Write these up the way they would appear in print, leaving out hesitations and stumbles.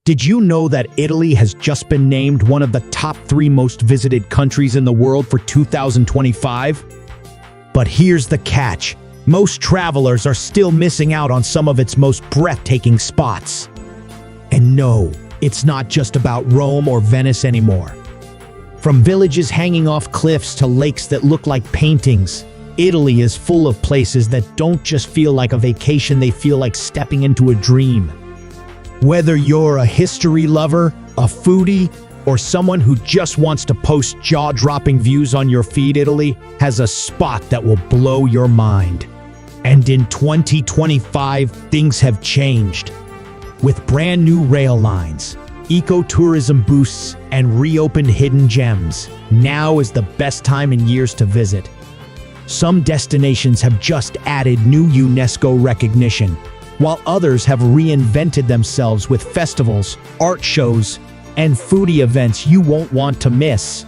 Did you know that Italy has just been named one of the top 3 most visited countries in the world for 2025? But here's the catch. Most travelers are still missing out on some of its most breathtaking spots. And no, it's not just about Rome or Venice anymore. From villages hanging off cliffs to lakes that look like paintings, Italy is full of places that don't just feel like a vacation, they feel like stepping into a dream. Whether you're a history lover, a foodie, or someone who just wants to post jaw-dropping views on your feed, Italy has a spot that will blow your mind. And in 2025, things have changed. With brand new rail lines, ecotourism boosts, and reopened hidden gems, now is the best time in years to visit. Some destinations have just added new UNESCO recognition, while others have reinvented themselves with festivals, art shows, and foodie events you won't want to miss.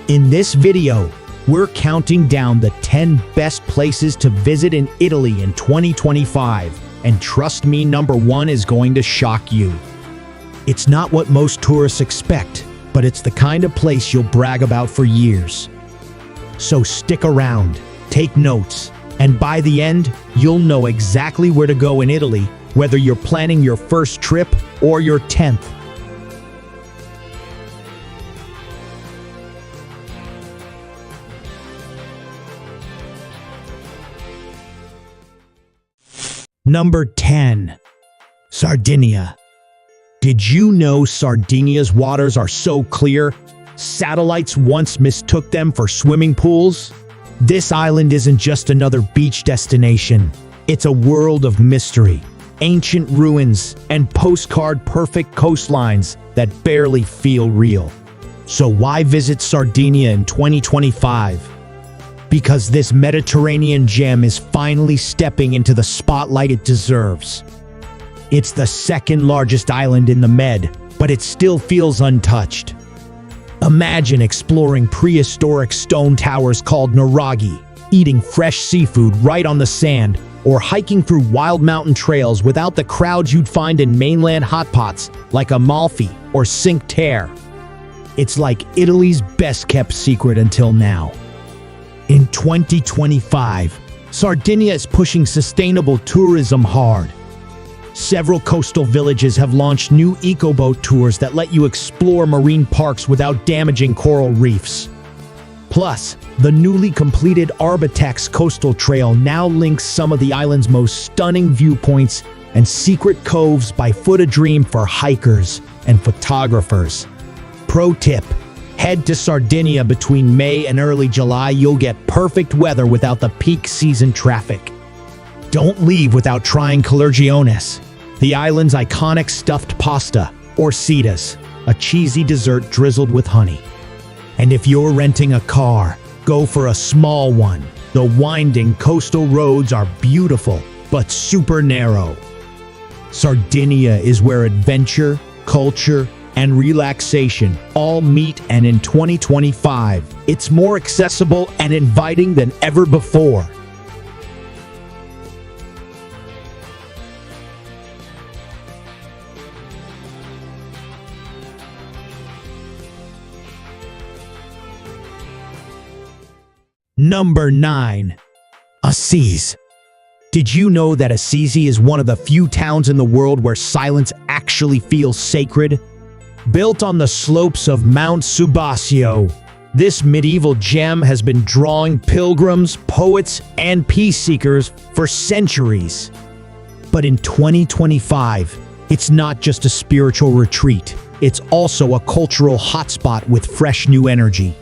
In this video, we're counting down the 10 best places to visit in Italy in 2025, and trust me, number 1 is going to shock you. It's not what most tourists expect, but it's the kind of place you'll brag about for years. So stick around, take notes, and by the end, you'll know exactly where to go in Italy, whether you're planning your first trip or your 10th. Number 10. Sardinia. Did you know Sardinia's waters are so clear, satellites once mistook them for swimming pools? This island isn't just another beach destination. It's a world of mystery, ancient ruins, and postcard-perfect coastlines that barely feel real. So why visit Sardinia in 2025? Because this Mediterranean gem is finally stepping into the spotlight it deserves. It's the second largest island in the Med, but it still feels untouched. Imagine exploring prehistoric stone towers called nuraghi, eating fresh seafood right on the sand, or hiking through wild mountain trails without the crowds you'd find in mainland hotpots like Amalfi or Cinque Terre. It's like Italy's best-kept secret until now. In 2025, Sardinia is pushing sustainable tourism hard. Several coastal villages have launched new eco-boat tours that let you explore marine parks without damaging coral reefs. Plus, the newly completed Arbitex Coastal Trail now links some of the island's most stunning viewpoints and secret coves by foot, a dream for hikers and photographers. Pro tip: head to Sardinia between May and early July. You'll get perfect weather without the peak season traffic. Don't leave without trying colurgiones, the island's iconic stuffed pasta, or citas, a cheesy dessert drizzled with honey. And if you're renting a car, go for a small one. The winding coastal roads are beautiful, but super narrow. Sardinia is where adventure, culture, and relaxation all meet, and in 2025, it's more accessible and inviting than ever before. Number 9. Assisi. Did you know that Assisi is one of the few towns in the world where silence actually feels sacred? Built on the slopes of Mount Subasio, this medieval gem has been drawing pilgrims, poets, and peace seekers for centuries. But in 2025, it's not just a spiritual retreat, it's also a cultural hotspot with fresh new energy.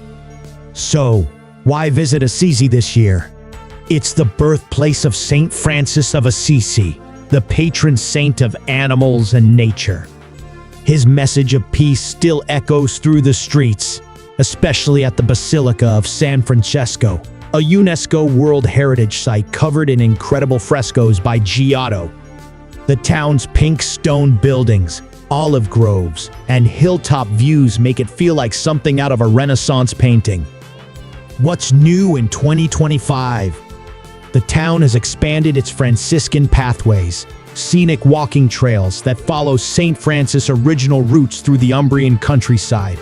So, why visit Assisi this year? It's the birthplace of Saint Francis of Assisi, the patron saint of animals and nature. His message of peace still echoes through the streets, especially at the Basilica of San Francesco, a UNESCO World Heritage Site covered in incredible frescoes by Giotto. The town's pink stone buildings, olive groves, and hilltop views make it feel like something out of a Renaissance painting. What's new in 2025? The town has expanded its Franciscan pathways, scenic walking trails that follow St. Francis' original routes through the Umbrian countryside.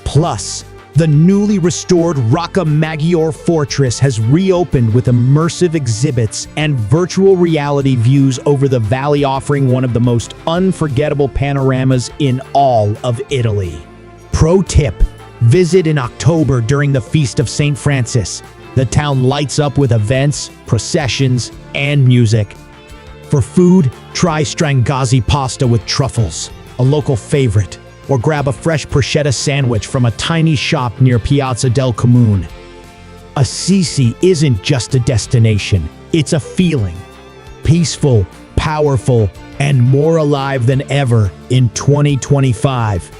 Plus, the newly restored Rocca Maggiore Fortress has reopened with immersive exhibits and virtual reality views over the valley, offering one of the most unforgettable panoramas in all of Italy. Pro tip: visit in October during the Feast of St. Francis. The town lights up with events, processions, and music. For food, try Strangazzi pasta with truffles, a local favorite, or grab a fresh prosciutto sandwich from a tiny shop near Piazza del Comune. Assisi isn't just a destination, it's a feeling. Peaceful, powerful, and more alive than ever in 2025.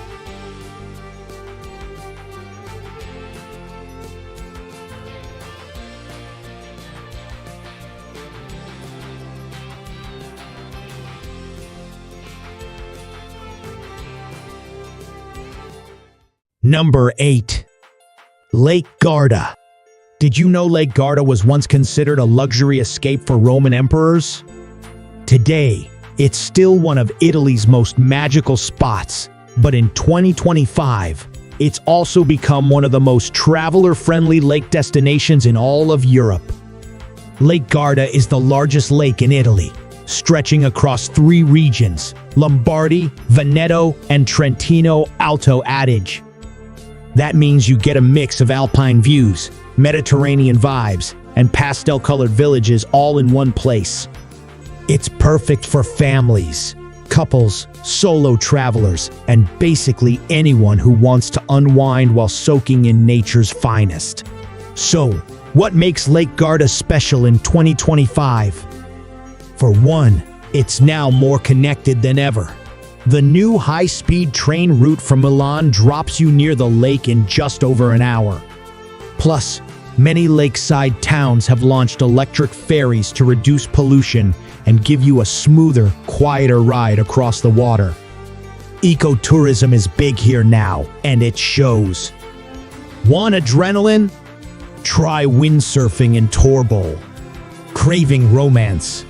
Number 8. Lake Garda. Did you know Lake Garda was once considered a luxury escape for Roman emperors? Today, it's still one of Italy's most magical spots, but in 2025, it's also become one of the most traveler-friendly lake destinations in all of Europe. Lake Garda is the largest lake in Italy, stretching across 3 regions: Lombardy, Veneto, and Trentino Alto Adige. That means you get a mix of alpine views, Mediterranean vibes, and pastel-colored villages all in one place. It's perfect for families, couples, solo travelers, and basically anyone who wants to unwind while soaking in nature's finest. So, what makes Lake Garda special in 2025? For one, it's now more connected than ever. The new high-speed train route from Milan drops you near the lake in just over an hour. Plus, many lakeside towns have launched electric ferries to reduce pollution and give you a smoother, quieter ride across the water. Ecotourism is big here now, and it shows. Want adrenaline? Try windsurfing in Torbo. Craving romance?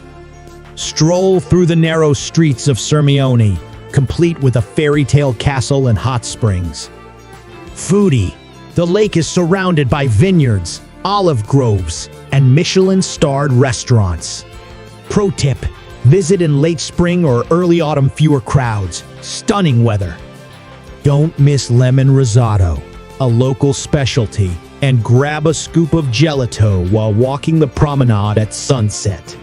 Stroll through the narrow streets of Sirmione, complete with a fairy tale castle and hot springs. Foodie: the lake is surrounded by vineyards, olive groves, and Michelin-starred restaurants. Pro tip: visit in late spring or early autumn, fewer crowds, stunning weather. Don't miss lemon risotto, a local specialty, and grab a scoop of gelato while walking the promenade at sunset.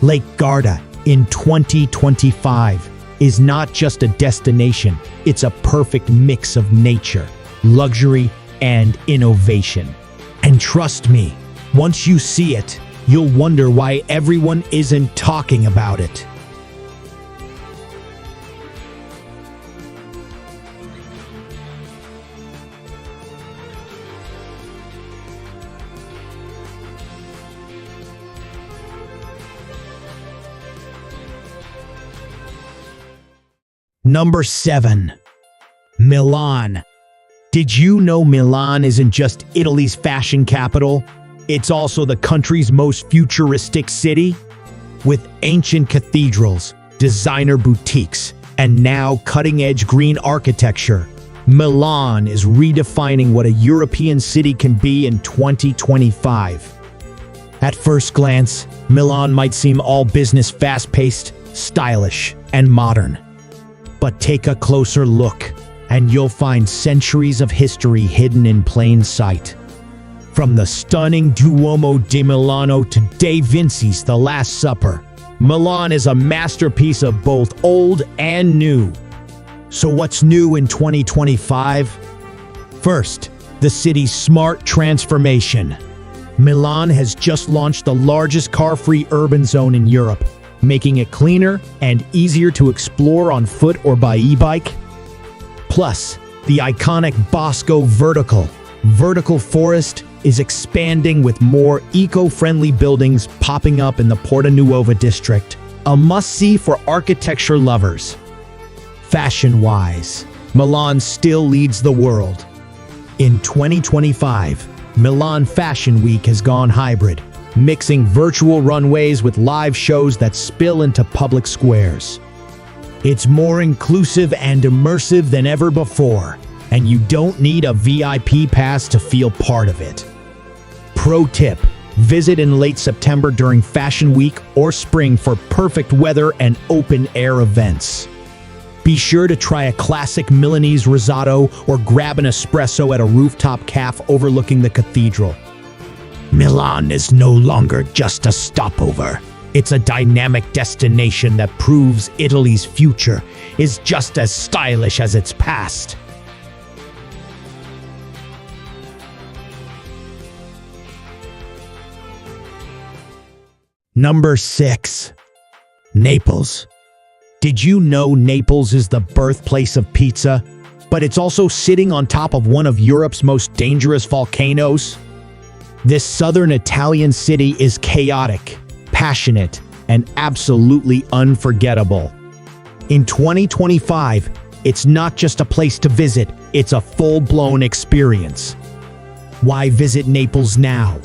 Lake Garda in 2025 is not just a destination, it's a perfect mix of nature, luxury, and innovation. And trust me, once you see it, you'll wonder why everyone isn't talking about it. Number 7. Milan. Did you know Milan isn't just Italy's fashion capital? It's also the country's most futuristic city. With ancient cathedrals, designer boutiques, and now cutting-edge green architecture, Milan is redefining what a European city can be in 2025. At first glance, Milan might seem all business, fast-paced, stylish, and modern. But take a closer look, and you'll find centuries of history hidden in plain sight. From the stunning Duomo di Milano to Da Vinci's The Last Supper, Milan is a masterpiece of both old and new. So what's new in 2025? First, the city's smart transformation. Milan has just launched the largest car-free urban zone in Europe, making it cleaner and easier to explore on foot or by e-bike. Plus, the iconic Bosco vertical forest is expanding with more eco-friendly buildings popping up in the Porta Nuova district, a must-see for architecture lovers. Fashion-wise, Milan still leads the world. In 2025, Milan Fashion Week has gone hybrid, mixing virtual runways with live shows that spill into public squares. It's more inclusive and immersive than ever before, and you don't need a VIP pass to feel part of it. Pro tip: visit in late September during Fashion Week or spring for perfect weather and open-air events. Be sure to try a classic Milanese risotto or grab an espresso at a rooftop cafe overlooking the cathedral. Milan is no longer just a stopover. It's a dynamic destination that proves Italy's future is just as stylish as its past. Number 6. Naples. Did you know Naples is the birthplace of pizza, but it's also sitting on top of one of Europe's most dangerous volcanoes? This southern Italian city is chaotic, passionate, and absolutely unforgettable. In 2025, it's not just a place to visit, it's a full-blown experience. Why visit Naples now?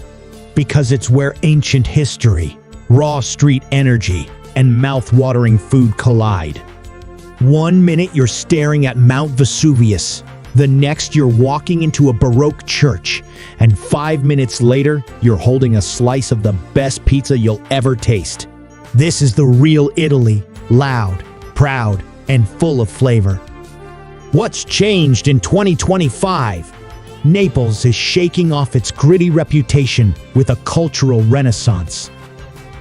Because it's where ancient history, raw street energy, and mouth-watering food collide. 1 minute you're staring at Mount Vesuvius, the next you're walking into a Baroque church, and 5 minutes later you're holding a slice of the best pizza you'll ever taste. This is the real Italy, loud, proud, and full of flavor. What's changed in 2025? Naples is shaking off its gritty reputation with a cultural renaissance.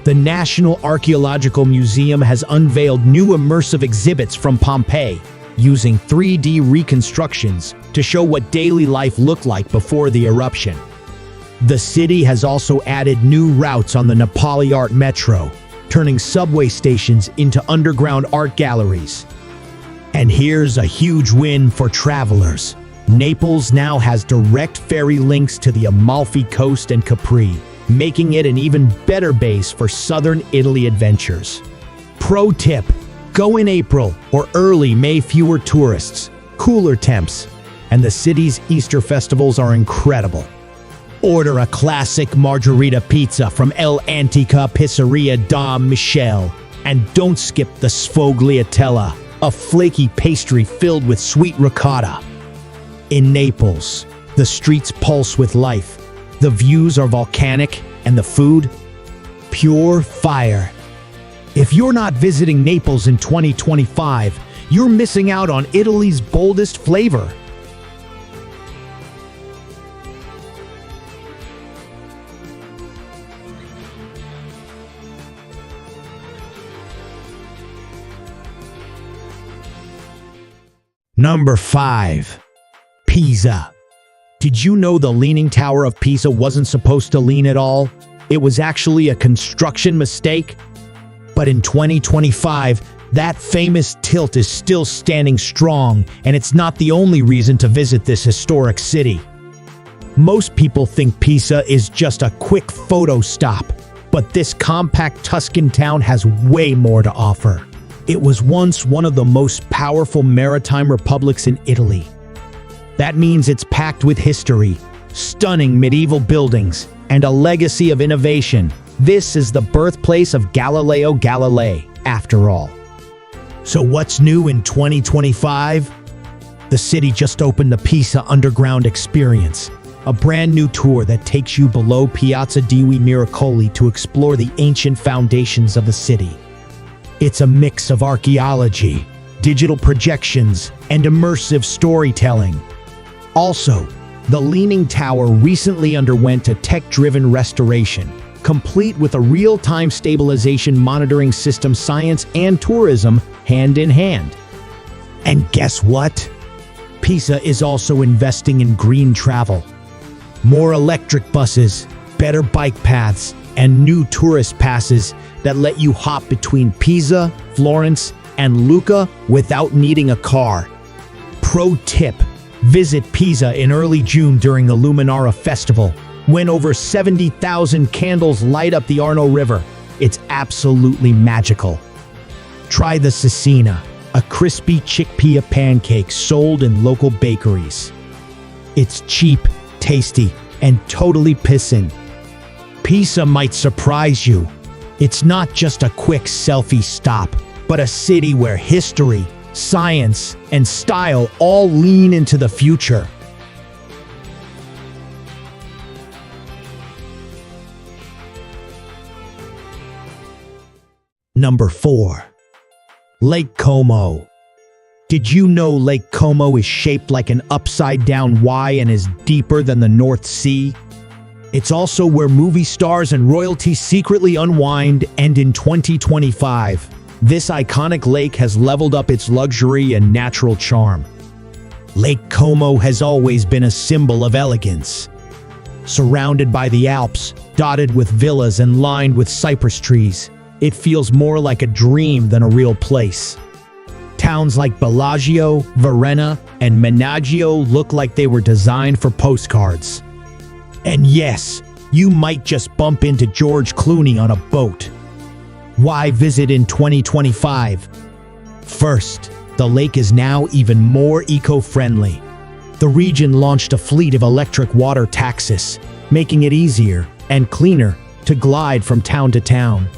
The National Archaeological Museum has unveiled new immersive exhibits from Pompeii, using 3D reconstructions to show what daily life looked like before the eruption. The city has also added new routes on the Napoli Art Metro, turning subway stations into underground art galleries. And here's a huge win for travelers. Naples now has direct ferry links to the Amalfi coast and Capri, making it an even better base for southern Italy adventures. Pro tip: go in April or early May. Fewer tourists, cooler temps, and the city's Easter festivals are incredible. Order a classic margherita pizza from El Antica Pizzeria da Michele, and don't skip the sfogliatella, a flaky pastry filled with sweet ricotta. In Naples, the streets pulse with life. The views are volcanic, and the food, pure fire. If you're not visiting Naples in 2025, you're missing out on Italy's boldest flavor. Number 5. Pisa. Did you know the Leaning Tower of Pisa wasn't supposed to lean at all? It was actually a construction mistake. But in 2025, that famous tilt is still standing strong, and it's not the only reason to visit this historic city. Most people think Pisa is just a quick photo stop, but this compact Tuscan town has way more to offer. It was once one of the most powerful maritime republics in Italy. That means it's packed with history, stunning medieval buildings, and a legacy of innovation. This is the birthplace of Galileo Galilei, after all. So what's new in 2025? The city just opened the Pisa Underground Experience, a brand new tour that takes you below Piazza dei Miracoli to explore the ancient foundations of the city. It's a mix of archaeology, digital projections, and immersive storytelling. Also, the Leaning Tower recently underwent a tech-driven restoration, complete with a real-time stabilization monitoring system. Science and tourism hand in hand. And guess what? Pisa is also investing in green travel. More electric buses, better bike paths, and new tourist passes that let you hop between Pisa, Florence, and Lucca without needing a car. Pro tip: visit Pisa in early June during the Luminara Festival, when over 70,000 candles light up the Arno River. It's absolutely magical. Try the cecina, a crispy chickpea pancake sold in local bakeries. It's cheap, tasty, and totally pissin'. Pisa might surprise you. It's not just a quick selfie stop, but a city where history, science, and style all lean into the future. Number 4. Lake Como. Did you know Lake Como is shaped like an upside-down Y and is deeper than the North Sea? It's also where movie stars and royalty secretly unwind, and in 2025, this iconic lake has leveled up its luxury and natural charm. Lake Como has always been a symbol of elegance. Surrounded by the Alps, dotted with villas and lined with cypress trees, it feels more like a dream than a real place. Towns like Bellagio, Varenna, and Menaggio look like they were designed for postcards. And yes, you might just bump into George Clooney on a boat. Why visit in 2025? First, the lake is now even more eco-friendly. The region launched a fleet of electric water taxis, making it easier and cleaner to glide from town to town.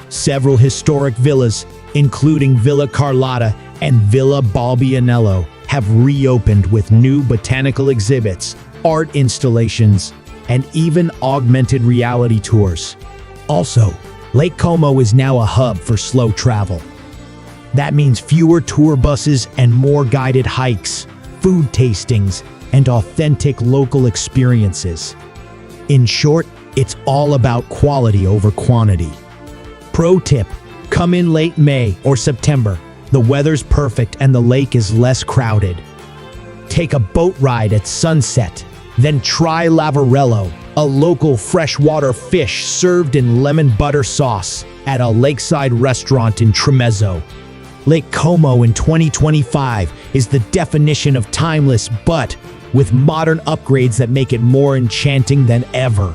Several historic villas, including Villa Carlotta and Villa Balbianello, have reopened with new botanical exhibits, art installations, and even augmented reality tours. Also, Lake Como is now a hub for slow travel. That means fewer tour buses and more guided hikes, food tastings, and authentic local experiences. In short, it's all about quality over quantity. Pro tip: come in late May or September. The weather's perfect and the lake is less crowded. Take a boat ride at sunset, then try lavarello, a local freshwater fish served in lemon butter sauce at a lakeside restaurant in Tremezzo. Lake Como in 2025 is the definition of timeless, but with modern upgrades that make it more enchanting than ever.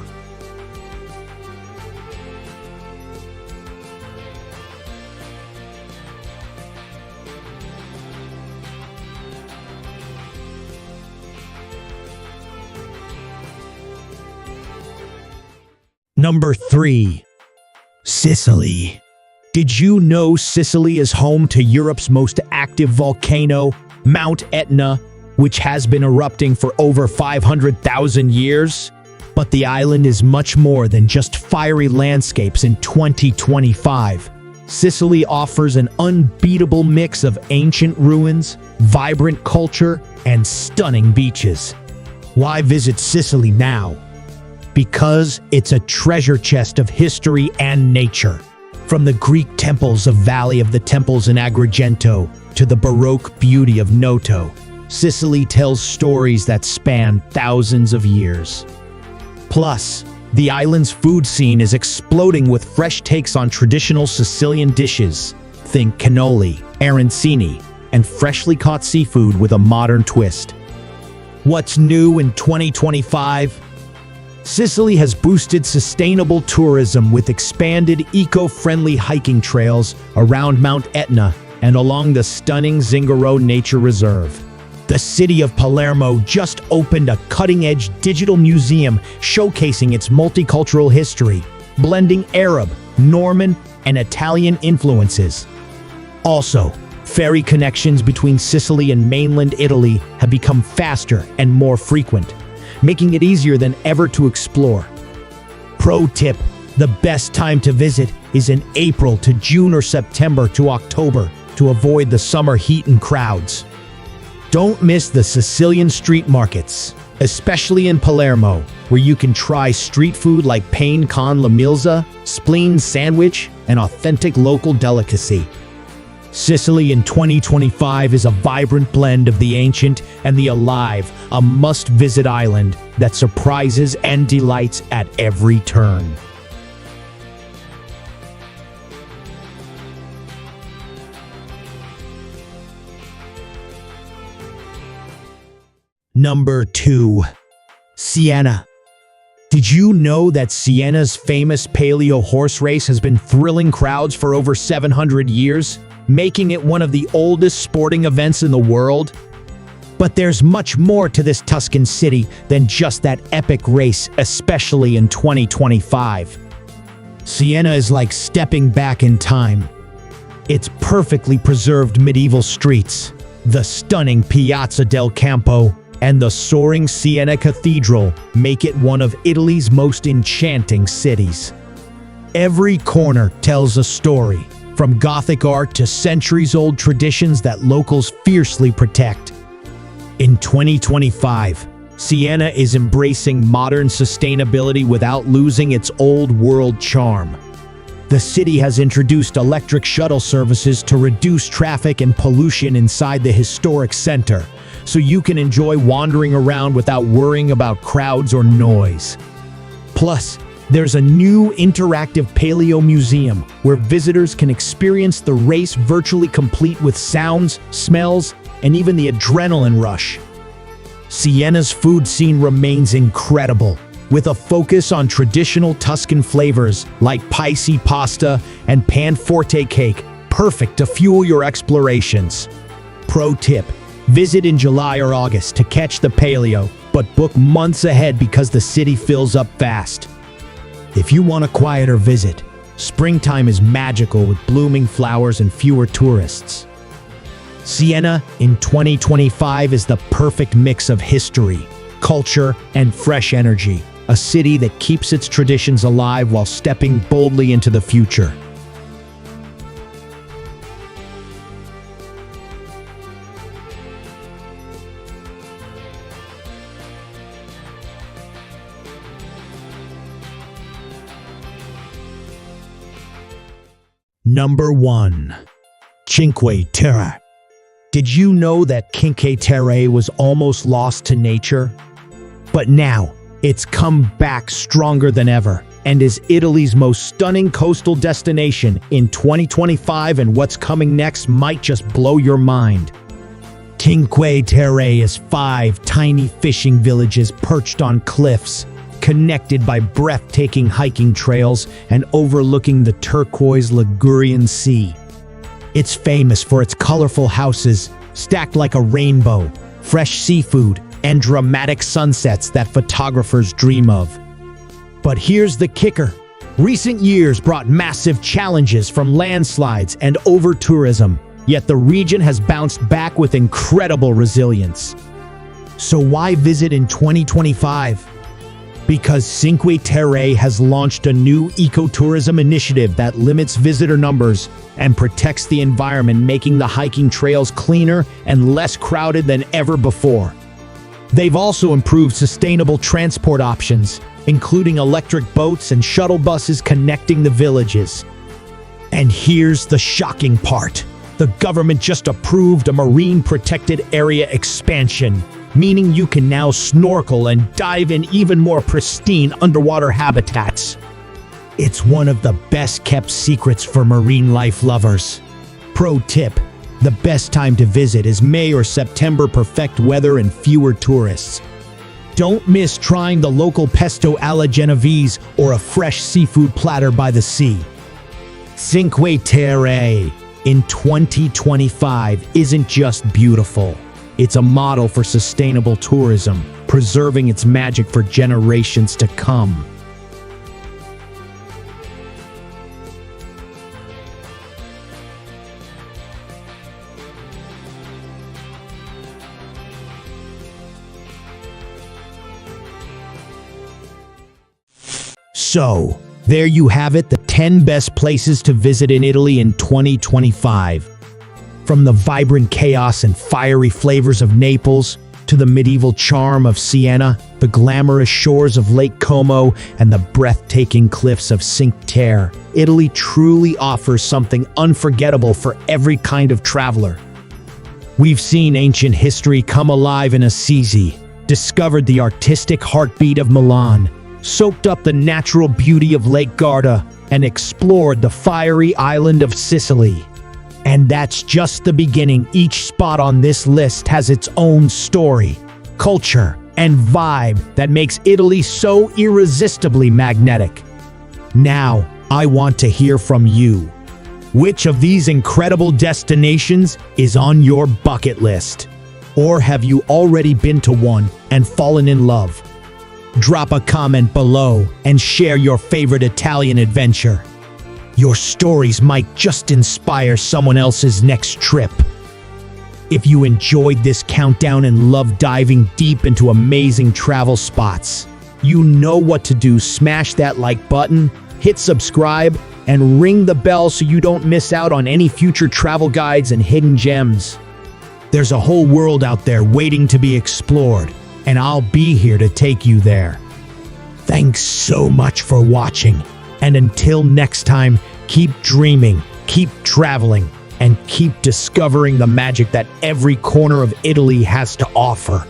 Number 3. Sicily. Did you know Sicily is home to Europe's most active volcano, Mount Etna, which has been erupting for over 500,000 years? But the island is much more than just fiery landscapes in 2025. Sicily offers an unbeatable mix of ancient ruins, vibrant culture, and stunning beaches. Why visit Sicily now? Because it's a treasure chest of history and nature. From the Greek temples of Valley of the Temples in Agrigento to the Baroque beauty of Noto, Sicily tells stories that span thousands of years. Plus, the island's food scene is exploding with fresh takes on traditional Sicilian dishes. Think cannoli, arancini, and freshly caught seafood with a modern twist. What's new in 2025? Sicily has boosted sustainable tourism with expanded eco-friendly hiking trails around Mount Etna and along the stunning Zingaro Nature Reserve. The city of Palermo just opened a cutting-edge digital museum showcasing its multicultural history, blending Arab, Norman, and Italian influences. Also, ferry connections between Sicily and mainland Italy have become faster and more frequent, making it easier than ever to explore. Pro tip: the best time to visit is in April to June or September to October to avoid the summer heat and crowds. Don't miss the Sicilian street markets, especially in Palermo, where you can try street food like pane con la milza, spleen sandwich, and authentic local delicacy. Sicily in 2025 is a vibrant blend of the ancient and the alive, a must-visit island that surprises and delights at every turn. Number 2. Siena. Did you know that Siena's famous paleo horse race has been thrilling crowds for over 700 years? Making it one of the oldest sporting events in the world? But there's much more to this Tuscan city than just that epic race, especially in 2025. Siena is like stepping back in time. Its perfectly preserved medieval streets, the stunning Piazza del Campo, and the soaring Siena Cathedral make it one of Italy's most enchanting cities. Every corner tells a story, from Gothic art to centuries-old traditions that locals fiercely protect. In 2025, Siena is embracing modern sustainability without losing its old-world charm. The city has introduced electric shuttle services to reduce traffic and pollution inside the historic center, so you can enjoy wandering around without worrying about crowds or noise. Plus, there's a new interactive paleo museum where visitors can experience the race virtually complete with sounds, smells, and even the adrenaline rush. Siena's food scene remains incredible, with a focus on traditional Tuscan flavors like paisi pasta and panforte cake, perfect to fuel your explorations. Pro tip: visit in July or August to catch the paleo, but book months ahead because the city fills up fast. If you want a quieter visit, springtime is magical with blooming flowers and fewer tourists. Siena in 2025 is the perfect mix of history, culture, and fresh energy, a city that keeps its traditions alive while stepping boldly into the future. Number 1. Cinque Terre. Did you know that Cinque Terre was almost lost to nature? But now, it's come back stronger than ever and is Italy's most stunning coastal destination in 2025, and what's coming next might just blow your mind. Cinque Terre is 5 tiny fishing villages perched on cliffs, connected by breathtaking hiking trails and overlooking the turquoise Ligurian Sea. It's famous for its colorful houses, stacked like a rainbow, fresh seafood, and dramatic sunsets that photographers dream of. But here's the kicker. Recent years brought massive challenges from landslides and over-tourism, yet the region has bounced back with incredible resilience. So why visit in 2025? Because Cinque Terre has launched a new ecotourism initiative that limits visitor numbers and protects the environment, making the hiking trails cleaner and less crowded than ever before. They've also improved sustainable transport options, including electric boats and shuttle buses connecting the villages. And here's the shocking part. The government just approved a marine protected area expansion, meaning you can now snorkel and dive in even more pristine underwater habitats. It's one of the best kept secrets for marine life lovers. Pro tip: the best time to visit is May or September, perfect weather and fewer tourists. Don't miss trying the local pesto alla Genovese or a fresh seafood platter by the sea. Cinque Terre in 2025 isn't just beautiful. It's a model for sustainable tourism, preserving its magic for generations to come. So, there you have it, the 10 best places to visit in Italy in 2025. From the vibrant chaos and fiery flavors of Naples, to the medieval charm of Siena, the glamorous shores of Lake Como, and the breathtaking cliffs of Cinque Terre, Italy truly offers something unforgettable for every kind of traveler. We've seen ancient history come alive in Assisi, discovered the artistic heartbeat of Milan, soaked up the natural beauty of Lake Garda, and explored the fiery island of Sicily. And that's just the beginning. Each spot on this list has its own story, culture, and vibe that makes Italy so irresistibly magnetic. Now, I want to hear from you. Which of these incredible destinations is on your bucket list? Or have you already been to one and fallen in love? Drop a comment below and share your favorite Italian adventure. Your stories might just inspire someone else's next trip. If you enjoyed this countdown and love diving deep into amazing travel spots, you know what to do. Smash that like button, hit subscribe, and ring the bell so you don't miss out on any future travel guides and hidden gems. There's a whole world out there waiting to be explored, and I'll be here to take you there. Thanks so much for watching, and until next time, keep dreaming, keep traveling, and keep discovering the magic that every corner of Italy has to offer.